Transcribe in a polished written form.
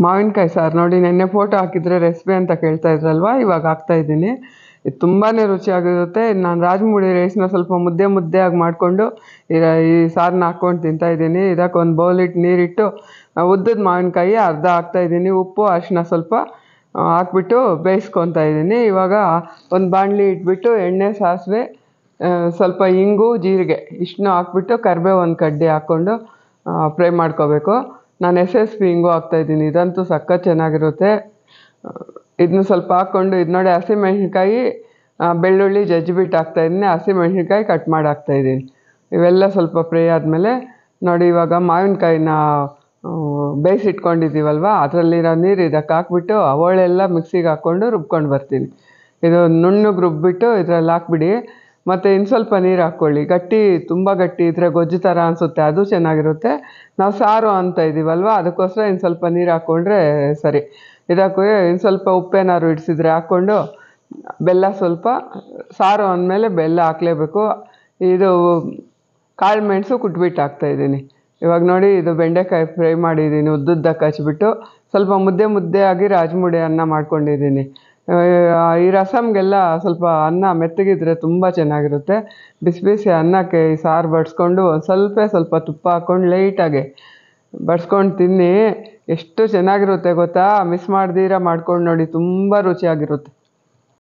ಮಾವಿನಕಾಯಿ ಸಾರು ನೋಡಿ, ನೆನ್ನೆ ಫೋಟೋ ಹಾಕಿದರೆ ರೆಸಿಪಿ ಅಂತ ಕೇಳ್ತಾ ಇದ್ರಲ್ವ, ಇವಾಗ ಹಾಕ್ತಾಯಿದ್ದೀನಿ. ಇದು ತುಂಬಾ ರುಚಿಯಾಗಿರುತ್ತೆ. ನಾನು ರಾಜಮುಡಿ ರೈಸ್ನ ಸ್ವಲ್ಪ ಮುದ್ದೆ ಮುದ್ದೆಯಾಗಿ ಮಾಡಿಕೊಂಡು ಈ ಸಾರನ್ನ ಹಾಕ್ಕೊಂಡು ತಿಂತಾಯಿದ್ದೀನಿ. ಇದಕ್ಕೆ ಒಂದು ಬೌಲಿಟ್ಟು ನೀರಿಟ್ಟು ಉದ್ದದ ಮಾವಿನಕಾಯಿ ಅರ್ಧ ಹಾಕ್ತಾಯಿದ್ದೀನಿ. ಉಪ್ಪು ಅರಿಶಿನ ಸ್ವಲ್ಪ ಹಾಕ್ಬಿಟ್ಟು ಬೇಯಿಸ್ಕೊತಾ ಇದ್ದೀನಿ. ಇವಾಗ ಒಂದು ಬಾಣಲಿ ಇಟ್ಬಿಟ್ಟು ಎಣ್ಣೆ, ಸಾಸಿವೆ, ಸ್ವಲ್ಪ ಇಂಗು, ಜೀರಿಗೆ ಇಷ್ಟನ್ನ ಹಾಕ್ಬಿಟ್ಟು ಕರಿಬೇವು ಒಂದು ಕಡ್ಡಿ ಹಾಕ್ಕೊಂಡು ಫ್ರೈ ಮಾಡ್ಕೋಬೇಕು. ನಾನು SSP ಇಂಗು ಹಾಕ್ತಾಯಿದ್ದೀನಿ. ಇದಂತೂ ಸಖತ್ ಚೆನ್ನಾಗಿರುತ್ತೆ. ಇದನ್ನ ಸ್ವಲ್ಪ ಹಾಕ್ಕೊಂಡು ಇದು ನೋಡಿ, ಹಸಿಮೆಣ್ಸಿನ್ಕಾಯಿ, ಬೆಳ್ಳುಳ್ಳಿ ಜಜ್ಜಿಬಿಟ್ಟು ಹಾಕ್ತಾಯಿದ್ದೀನಿ. ಹಸಿಮೆಣ್ಸಿನ್ಕಾಯಿ ಕಟ್ ಮಾಡಿ ಹಾಕ್ತಾಯಿದ್ದೀನಿ. ಇವೆಲ್ಲ ಸ್ವಲ್ಪ ಫ್ರೈ ಆದಮೇಲೆ ನೋಡಿ, ಇವಾಗ ಮಾವಿನಕಾಯಿನ ಬೇಯಿಸಿಟ್ಕೊಂಡಿದ್ದೀವಲ್ವ, ಅದರಲ್ಲಿರೋ ನೀರು ಇದಕ್ಕೆ ಹಾಕ್ಬಿಟ್ಟು ಅವಳೆಲ್ಲ ಮಿಕ್ಸಿಗೆ ಹಾಕ್ಕೊಂಡು ರುಬ್ಕೊಂಡು ಬರ್ತೀನಿ. ಇದು ನುಣ್ಣಗೆ ರುಬ್ಬಿಟ್ಟು ಇದರಲ್ಲಿ ಹಾಕ್ಬಿಡಿ. ಮತ್ತು ಇನ್ನು ಸ್ವಲ್ಪ ನೀರು ಹಾಕ್ಕೊಳ್ಳಿ. ತುಂಬ ಗಟ್ಟಿ ಇದ್ದರೆ ಗೊಜ್ಜು ಥರ ಅನಿಸುತ್ತೆ, ಅದು ಚೆನ್ನಾಗಿರುತ್ತೆ. ನಾವು ಸಾರು ಅಂತ ಇದ್ದೀವಲ್ವ, ಅದಕ್ಕೋಸ್ಕರ ಇನ್ನು ಸ್ವಲ್ಪ ನೀರು ಹಾಕ್ಕೊಂಡ್ರೆ ಸರಿ. ಇದಕ್ಕೆ ಇನ್ನು ಸ್ವಲ್ಪ ಉಪ್ಪೇನಾದ್ರು ಇಡಿಸಿದ್ರೆ ಹಾಕ್ಕೊಂಡು, ಬೆಲ್ಲ ಸ್ವಲ್ಪ, ಸಾರು ಅಂದಮೇಲೆ ಬೆಲ್ಲ ಹಾಕಲೇಬೇಕು. ಇದು ಕಾಳು ಮೆಣಸು ಕುಟ್ಬಿಟ್ಟು ಹಾಕ್ತಾಯಿದ್ದೀನಿ. ಇವಾಗ ನೋಡಿ, ಇದು ಬೆಂಡೆಕಾಯಿ ಫ್ರೈ ಮಾಡಿದ್ದೀನಿ ಉದ್ದುದ್ದಕ್ಕೆ ಹಚ್ಬಿಟ್ಟು. ಸ್ವಲ್ಪ ಮುದ್ದೆ ಮುದ್ದೆಯಾಗಿ ರಾಜಮುಡಿ ಅನ್ನ ಮಾಡ್ಕೊಂಡಿದ್ದೀನಿ. ಈ ರಸಮ್ಗೆಲ್ಲ ಸ್ವಲ್ಪ ಅನ್ನ ಮೆತ್ತಗಿದ್ರೆ ತುಂಬ ಚೆನ್ನಾಗಿರುತ್ತೆ. ಬಿಸಿ ಬಿಸಿ ಅನ್ನಕ್ಕೆ ಈ ಸಾರು ಬಡಿಸ್ಕೊಂಡು ಸ್ವಲ್ಪ ತುಪ್ಪ ಹಾಕ್ಕೊಂಡು ಲೈಟಾಗಿ ಬಡಿಸ್ಕೊಂಡು ತಿನ್ನಿ. ಎಷ್ಟು ಚೆನ್ನಾಗಿರುತ್ತೆ ಗೊತ್ತಾ? ಮಿಸ್ ಮಾಡ್ದಿರ ಮಾಡ್ಕೊಂಡು ನೋಡಿ, ತುಂಬ ರುಚಿಯಾಗಿರುತ್ತೆ.